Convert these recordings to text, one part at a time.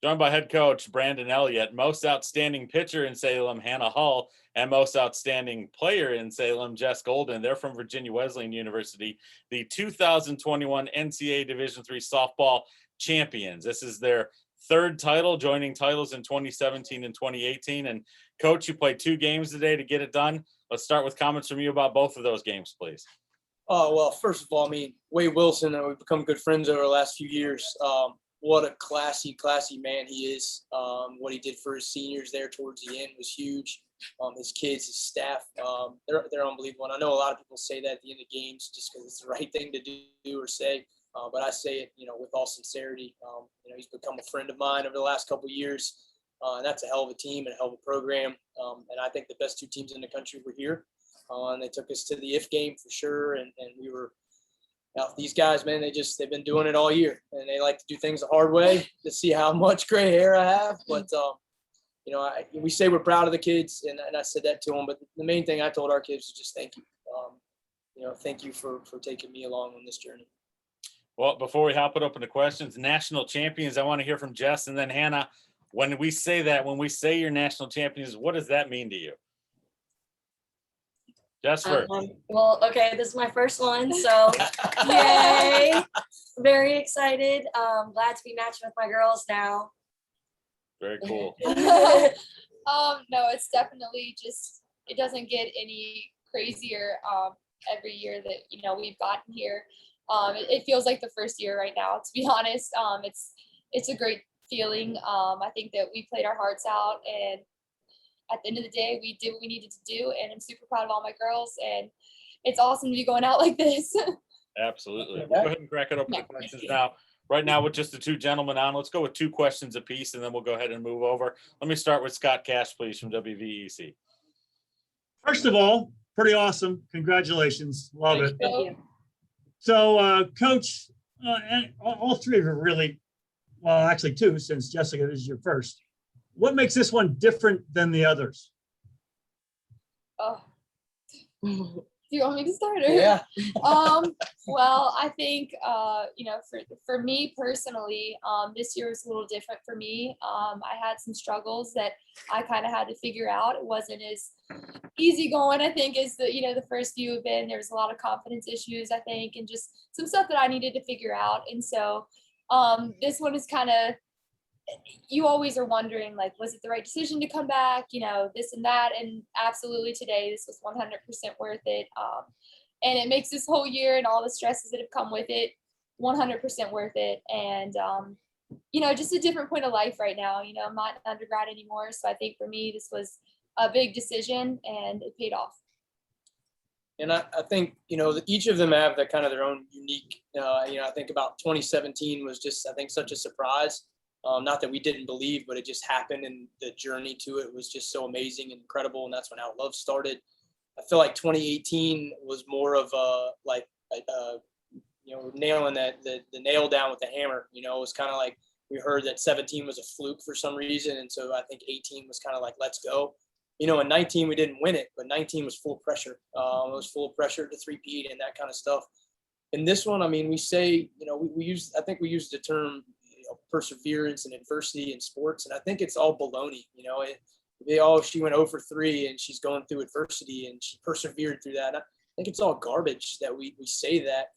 Joined by head coach Brandon Elliott, most outstanding pitcher in Salem, Hanna Hull, and most outstanding player in Salem, Jess Goldyn. They're from Virginia Wesleyan University, the 2021 NCAA Division III softball champions. This is their third title, joining titles in 2017 and 2018. And coach, you played 2 games today to get it done. Let's start with comments from you about both of those games, please. Oh, well, first of all, Wade Wilson, we've become good friends over the last few years. What a classy man he is. What he did for his seniors there towards the end was huge. His kids, his staff, they're unbelievable. And I know a lot of people say that at the end of games just because it's the right thing to do or say. But I say it, with all sincerity. He's become a friend of mine over the last couple of years. And that's a hell of a team and a hell of a program. And I think the best 2 teams in the country were here. And they took us to the if game for sure. And we were, these guys, man, they've been doing it all year, and they like to do things the hard way to see how much gray hair I have. But, we say we're proud of the kids, and I said that to them. But the main thing I told our kids was just thank you. Thank you for taking me along on this journey. Well, before we hop it up into questions, national champions, I want to hear from Jess and then Hannah. When we say you're national champions, what does that mean to you? Jess first. Well, okay, this is my first one, so yay! Very excited. Glad to be matching with my girls now. Very cool. No, it's definitely just, it doesn't get any crazier every year that we've gotten here. It feels like the first year right now, to be honest. It's a great feeling. I think that we played our hearts out, and at the end of the day, we did what we needed to do, and I'm super proud of all my girls, and it's awesome to be going out like this. Absolutely. We'll go ahead and crack it open to questions now. Right now, with just the 2 gentlemen on, let's go with 2 questions apiece, and then we'll go ahead and move over. Let me start with Scott Cash, please, from WVEC. First of all, pretty awesome. Congratulations. Love it. Thank you. So, Coach, and all 3 of you really, well, actually 2, since Jessica, this is your first. What makes this one different than the others? Oh, do you want me to start? Or? Yeah. Well, I think, for me personally, this year was a little different for me. I had some struggles that I kind of had to figure out. It wasn't as easy going, I think, as the first few have been. There was a lot of confidence issues, I think, and just some stuff that I needed to figure out. And so this one is kind of, you always are wondering, like, was it the right decision to come back, this and that. And absolutely today, this was 100% worth it. And it makes this whole year and all the stresses that have come with it 100% worth it. And, just a different point of life right now. I'm not an undergrad anymore. So I think for me, this was a big decision, and it paid off. And I think, each of them have kind of their own unique, I think about 2017 was just, I think, such a surprise. Not that we didn't believe, but it just happened, and the journey to it was just so amazing and incredible. And that's when Our Love started. I feel like 2018 was more of nailing the nail down with the hammer. It was kind of like we heard that 17 was a fluke for some reason. And so I think 18 was kind of like, let's go. In 19, we didn't win it, but 19 was full of pressure. It was full of pressure to three-peat and that kind of stuff. In this one, we say, we use the term, perseverance and adversity in sports. And I think it's all baloney. She went 0 for 3 and she's going through adversity and she persevered through that. I think it's all garbage that we say that.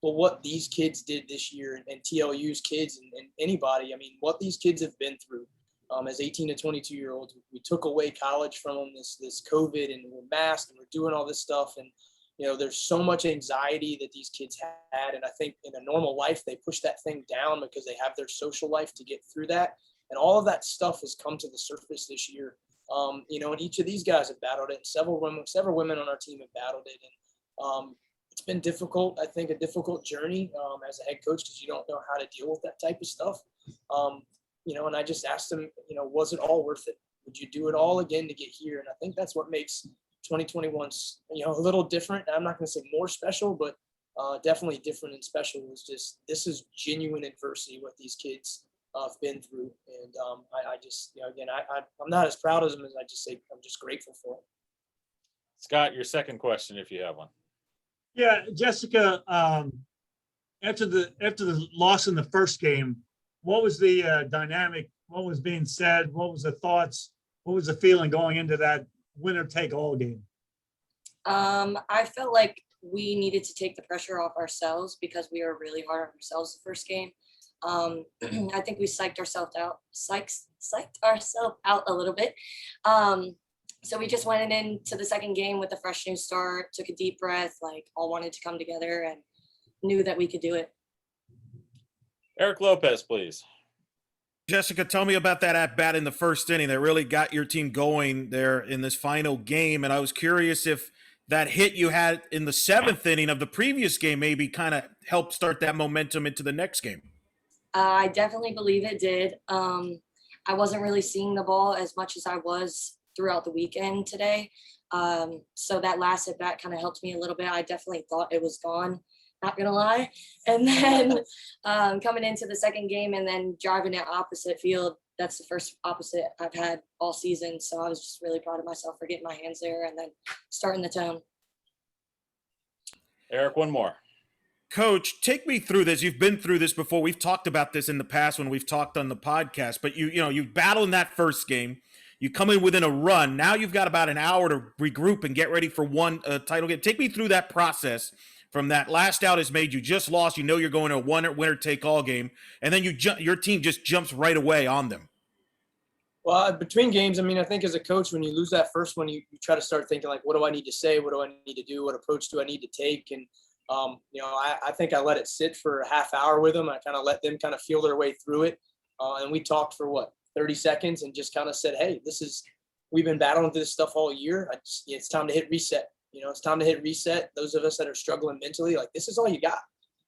But what these kids did this year, and TLU's kids and anybody, what these kids have been through as 18 to 22 year olds, we took away college from them, this COVID, and we're masked and we're doing all this stuff. And, there's so much anxiety that these kids had. And I think in a normal life, they push that thing down because they have their social life to get through that. And all of that stuff has come to the surface this year. And each of these guys have battled it. And several women on our team have battled it. And it's been difficult, I think, a difficult journey as a head coach, because you don't know how to deal with that type of stuff. And I just asked them, was it all worth it? Would you do it all again to get here? And I think that's what makes 2021's, a little different. I'm not going to say more special, but definitely different and special. Is just, this is genuine adversity, what these kids have been through. And I just, I'm not as proud of them as I just say, I'm just grateful for them. Scott, your second question, if you have one. Yeah, Jessica, after the loss in the first game, what was the dynamic what was being said? What was the thoughts? What was the feeling going into that winner take all game? I felt like we needed to take the pressure off ourselves because we were really hard on ourselves the first game. I think we psyched ourselves out a little bit. So we just went into the second game with a fresh new start, took a deep breath, like all wanted to come together and knew that we could do it. Eric Lopez, please. Jessica, tell me about that at bat in the first inning that really got your team going there in this final game. And I was curious if that hit you had in the seventh inning of the previous game maybe kind of helped start that momentum into the next game. I definitely believe it did. I wasn't really seeing the ball as much as I was throughout the weekend today. So that last at bat kind of helped me a little bit. I definitely thought it was gone, not gonna lie. And then coming into the second game and then driving at opposite field, that's the first opposite I've had all season. So I was just really proud of myself for getting my hands there and then starting the tone. Eric, one more. Coach, take me through this. You've been through this before. We've talked about this in the past when we've talked on the podcast, but you battle in that first game. You come in within a run. Now you've got about an hour to regroup and get ready for one title game. Take me through that process from that last out is made. You just lost. You know you're going to a winner take all game, and then your team just jumps right away on them. Well, between games, I mean, I think as a coach, when you lose that first one, you try to start thinking like, what do I need to say? What do I need to do? What approach do I need to take? And I think I let it sit for a half hour with them. I kind of let them kind of feel their way through it. And we talked for 30 seconds and just kind of said, hey, we've been battling through this stuff all year. It's time to hit reset. It's time to hit reset. Those of us that are struggling mentally, like, this is all you got.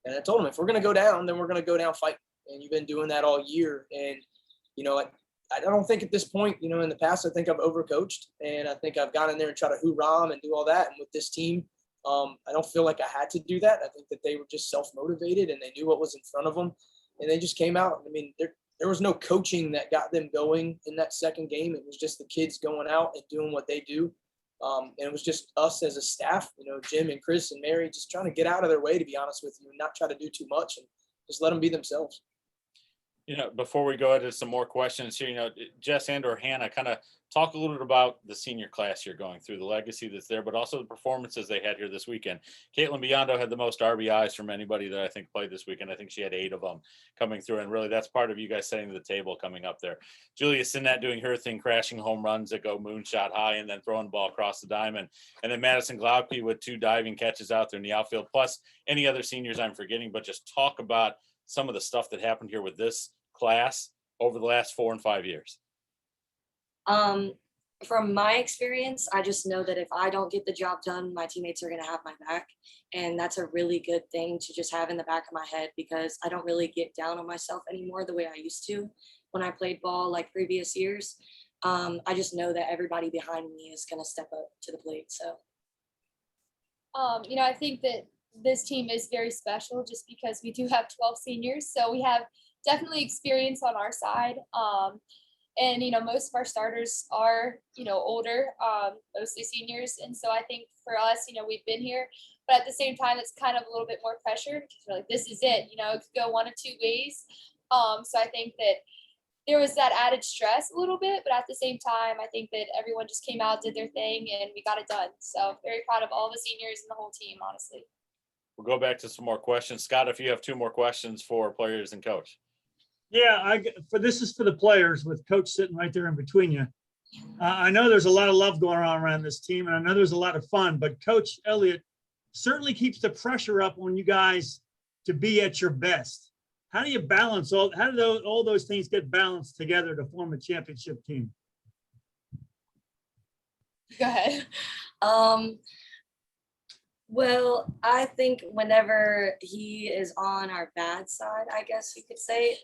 And I told them, if we're going to go down, then we're going to go down fighting. And you've been doing that all year. And, I don't think at this point, in the past, I think I've overcoached and I think I've gone in there and tried to hoorah and do all that. And with this team, I don't feel like I had to do that. I think that they were just self-motivated and they knew what was in front of them and they just came out. I mean, there was no coaching that got them going in that second game. It was just the kids going out and doing what they do. And it was just us as a staff, Jim and Chris and Mary, just trying to get out of their way, to be honest with you, and not try to do too much and just let them be themselves. Before we go into some more questions here, Jess and or Hannah, kind of talk a little bit about the senior class you're going through, the legacy that's there, but also the performances they had here this weekend. Caitlin Biondo had the most RBIs from anybody that I think played this weekend. I think she had 8 of them coming through, and really that's part of you guys setting the table coming up there. Julia Sinnett doing her thing, crashing home runs that go moonshot high and then throwing the ball across the diamond. And then Madison Glauke with 2 diving catches out there in the outfield, plus any other seniors I'm forgetting, but just talk about some of the stuff that happened here with this class over the last 4 and 5 years. From my experience, I just know that if I don't get the job done, my teammates are going to have my back. And that's a really good thing to just have in the back of my head, because I don't really get down on myself anymore the way I used to when I played ball like previous years. I just know that everybody behind me is going to step up to the plate. So, I think that this team is very special just because we do have 12 seniors. So we have definitely experience on our side. And, most of our starters are, older, mostly seniors. And so I think for us, we've been here, but at the same time, it's kind of a little bit more pressure because we're like, this is it, it could go one of 2 ways. So I think that there was that added stress a little bit, but at the same time, I think that everyone just came out, did their thing, and we got it done. So very proud of all the seniors and the whole team, honestly. We'll go back to some more questions. Scott, if you have 2 more questions for players and coach. Yeah, this is for the players with coach sitting right there in between you. I know there's a lot of love going on around this team, and I know there's a lot of fun, but Coach Elliott certainly keeps the pressure up on you guys to be at your best. How do you balance all those things get balanced together to form a championship team? Go ahead. Well, I think whenever he is on our bad side, I guess you could say,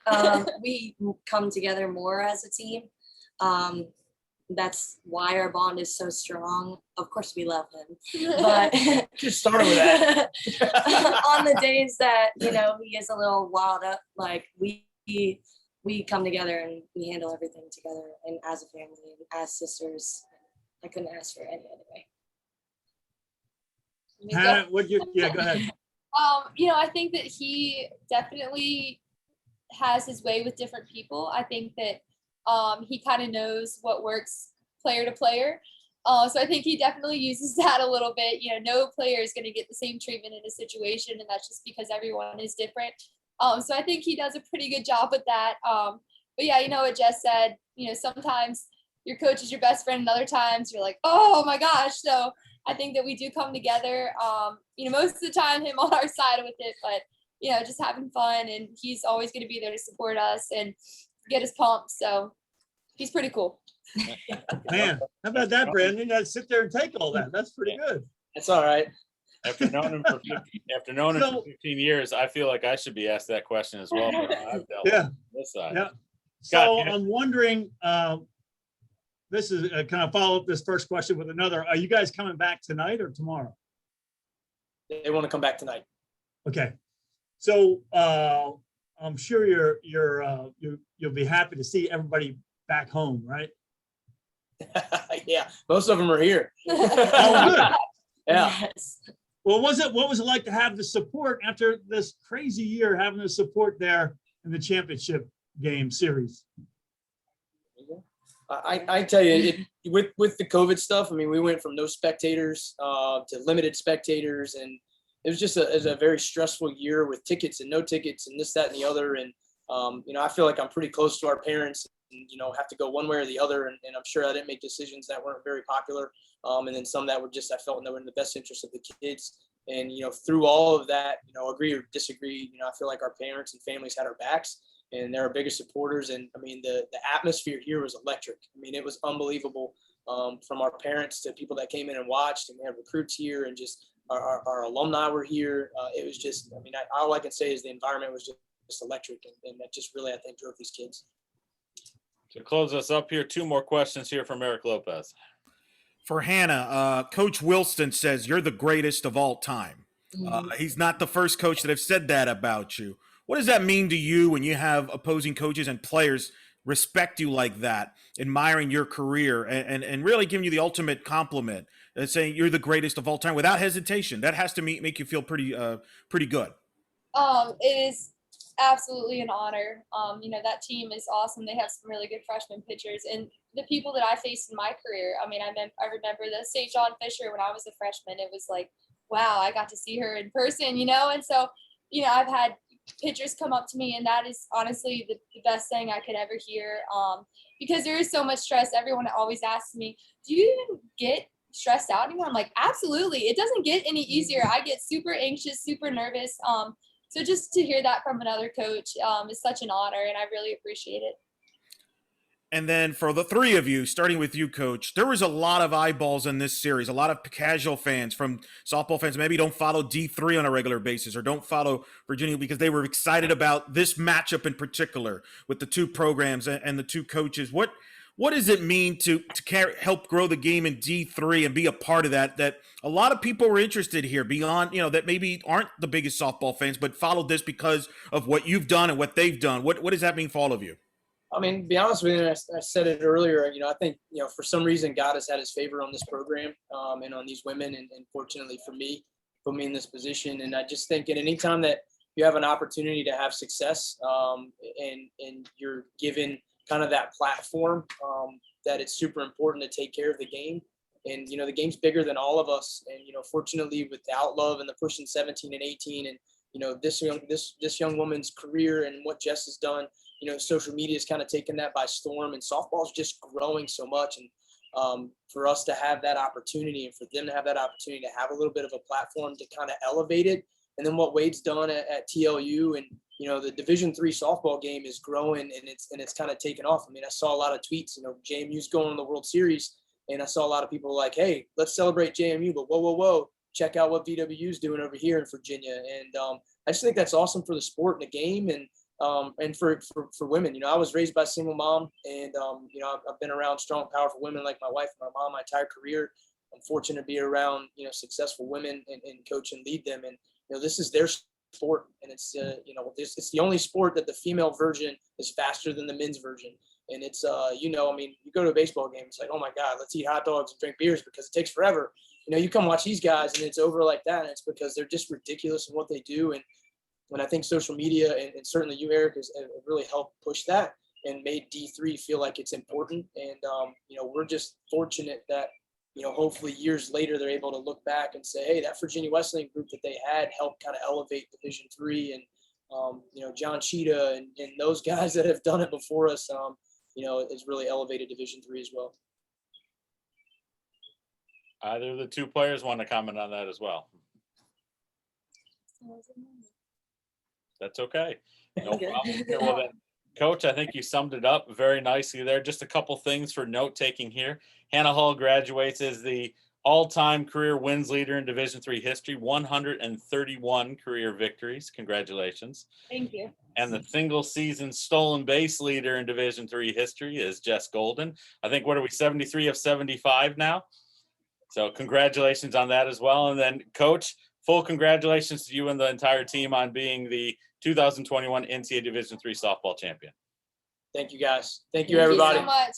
we come together more as a team. That's why our bond is so strong. Of course, we love him, but Just start with that. on the days that he is a little wild up, like we come together and we handle everything together, and as a family and as sisters. I couldn't ask for any other way. Go ahead. I think that he definitely has his way with different people. I think that He kind of knows what works player to player. So I think he definitely uses that a little bit. No player is going to get the same treatment in a situation, and that's just because everyone is different. So I think he does a pretty good job with that. But yeah, what Jess said, sometimes your coach is your best friend, and other times you're like, oh my gosh. So I think that we do come together, most of the time him on our side with it, but, just having fun, and he's always going to be there to support us and get us pumped. So he's pretty cool. Man, how about that, Brandon? You got to sit there and take all that. That's pretty good. That's all right. After knowing him for 15 years, I feel like I should be asked that question as well. I've dealt with this side. Yeah. So I'm wondering, this is kind of follow up this first question with another. Are you guys coming back tonight or tomorrow? They want to come back tonight. Okay. So I'm sure you'll be happy to see everybody back home, right? Yeah, most of them are here. Oh, good. Yeah. Yes. Well, what was it like to have the support after this crazy year, having the support there in the championship game series? I tell you, with the COVID stuff, I mean, we went from no spectators to limited spectators, and it was just a very stressful year with tickets and no tickets and this, that, and the other. And I feel like I'm pretty close to our parents, and have to go one way or the other. And I'm sure I didn't make decisions that weren't very popular, and then some that were just, I felt, that were in the best interest of the kids. And through all of that, agree or disagree, I feel like our parents and families had our backs, and they're our biggest supporters. And I mean, the atmosphere here was electric. I mean, it was unbelievable, from our parents to people that came in and watched, and we had recruits here, and just our alumni were here. It was just, I mean, all I can say is the environment was just electric, and that just really, I think, drove these kids. To close us up here, 2 more questions here from Eric Lopez. For Hanna, Coach Wilson says you're the greatest of all time. He's not the first coach that have said that about you. What does that mean to you when you have opposing coaches and players respect you like that, admiring your career, and really giving you the ultimate compliment, saying you're the greatest of all time without hesitation? That has to make you feel pretty good. It is absolutely an honor. That team is awesome. They have some really good freshman pitchers, and the people that I faced in my career. I mean, I remember the St. John Fisher when I was a freshman. It was like, wow, I got to see her in person, and so, I've had pitchers come up to me, and that is honestly the best thing I could ever hear, because there is so much stress. Everyone always asks me, do you even get stressed out anymore? I'm like, absolutely. It doesn't get any easier. I get super anxious, super nervous. So just to hear that from another coach is such an honor, and I really appreciate it. And then for the 3 of you, starting with you, Coach, there was a lot of eyeballs in this series, a lot of casual fans from softball fans maybe don't follow D3 on a regular basis or don't follow Virginia because they were excited about this matchup in particular with the 2 programs and the 2 coaches. What does it mean to help grow the game in D3 and be a part of that a lot of people were interested here beyond, that maybe aren't the biggest softball fans, but followed this because of what you've done and what they've done? What does that mean for all of you? I mean, to be honest with you, I said it earlier, I think, for some reason, God has had his favor on this program and on these women. And fortunately for me, put me in this position. And I just think at any time that you have an opportunity to have success and you're given kind of that platform, that it's super important to take care of the game. And, the game's bigger than all of us. And, fortunately with the Outlove and the pushing 17 and 18 and, this young woman's career and what Jess has done, social media has kind of taken that by storm, and softball is just growing so much. And for us to have that opportunity and for them to have that opportunity to have a little bit of a platform to kind of elevate it. And then what Wade's done at TLU and, the Division III softball game is growing and it's kind of taken off. I mean, I saw a lot of tweets, JMU's going to the World Series, and I saw a lot of people like, hey, let's celebrate JMU, but whoa. Check out what VW is doing over here in Virginia. And I just think that's awesome for the sport and the game and for women. I was raised by a single mom, and I've been around strong, powerful women like my wife and my mom my entire career. I'm fortunate to be around successful women and coach and lead them. And this is their sport, and it's it's the only sport that the female version is faster than the men's version. And it's I mean, you go to a baseball game, it's like, oh my God, let's eat hot dogs and drink beers because it takes forever. You come watch these guys and it's over like that, and it's because they're just ridiculous in what they do. And I think social media and certainly you, Eric, has really helped push that. and made D3 feel like it's important. And, we're just fortunate that, hopefully years later, they're able to look back and say, hey, that Virginia Wesleyan group that they had helped kind of elevate Division III. And, John Cheetah and those guys that have done it before us, has really elevated Division III as well. Either of the two players want to comment on that as well. That's okay. No Okay. problem here. Well then, Coach, I think you summed it up very nicely there. Just a couple things for note taking here. Hanna Hull graduates as the all-time career wins leader in Division III history, 131 career victories. Congratulations. Thank you. And the single season stolen base leader in Division III history is Jess Goldyn. I think, what are we, 73 of 75 now? So congratulations on that as well. And then, Coach, full congratulations to you and the entire team on being the 2021 NCAA Division III softball champion. Thank you, guys. Thank you, Thank you everybody. So much.